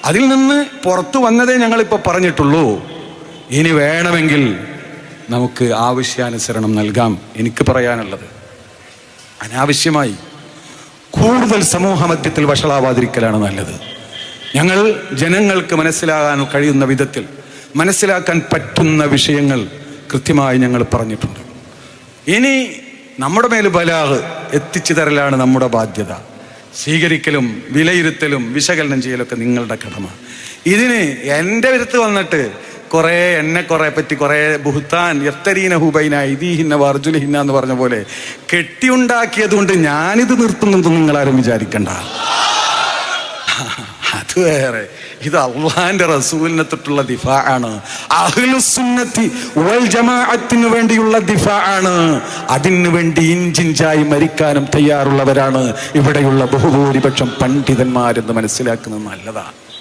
അതിൽ നിന്ന് പുറത്തു വന്നതേ ഞങ്ങളിപ്പോൾ പറഞ്ഞിട്ടുള്ളൂ. ഇനി വേണമെങ്കിൽ നമുക്ക് ആവശ്യാനുസരണം നൽകാം. എനിക്ക് പറയാനുള്ളത്, അനാവശ്യമായി കൂടുതൽ സമൂഹ മധ്യത്തിൽ വഷളാവാതിരിക്കലാണ് നല്ലത്. ഞങ്ങൾ ജനങ്ങൾക്ക് മനസ്സിലാകാൻ കഴിയുന്ന വിധത്തിൽ, മനസ്സിലാക്കാൻ പറ്റുന്ന വിഷയങ്ങൾ കൃത്യമായി ഞങ്ങൾ പറഞ്ഞിട്ടുണ്ട്. ഇനി നമ്മുടെ മേൽ ബലാഗ് എത്തിച്ചു തരലാണ് നമ്മുടെ ബാധ്യത. സ്വീകരിക്കലും വിലയിരുത്തലും വിശകലനം ചെയ്യലൊക്കെ നിങ്ങളുടെ കടമ. ഇതിന് എൻ്റെ അടുത്ത് വന്നിട്ട് എന്നെ പറ്റി കുറേ ബുഹ്താൻ യഫ്തരീന ഹുബൈന ഇദീഹിന്ന വർജുലിഹിന്ന എന്ന് പറഞ്ഞ പോലെ കെട്ടിയുണ്ടാക്കിയത് കൊണ്ട് ഞാനിത് നിർത്തുന്നതെന്ന് നിങ്ങളാരും വിചാരിക്കണ്ട. അത് വേറെ. ഇത് അള്ളാന്റെ റസൂലിനെ തൊട്ടുള്ള ദിഫാ ആണ്. അഹ്ലുസുന്നത്തി വൽ ജമാഅത്തിന് വേണ്ടിയുള്ള ദിഫാ ആണ്. അതിനു വേണ്ടി ഇഞ്ചിഞ്ചായി മരിക്കാനും തയ്യാറുള്ളവരാണ് ഇവിടെയുള്ള ബഹുഭൂരിപക്ഷം പണ്ഡിതന്മാരെന്ന് മനസ്സിലാക്കുന്നത് നല്ലതാണ്.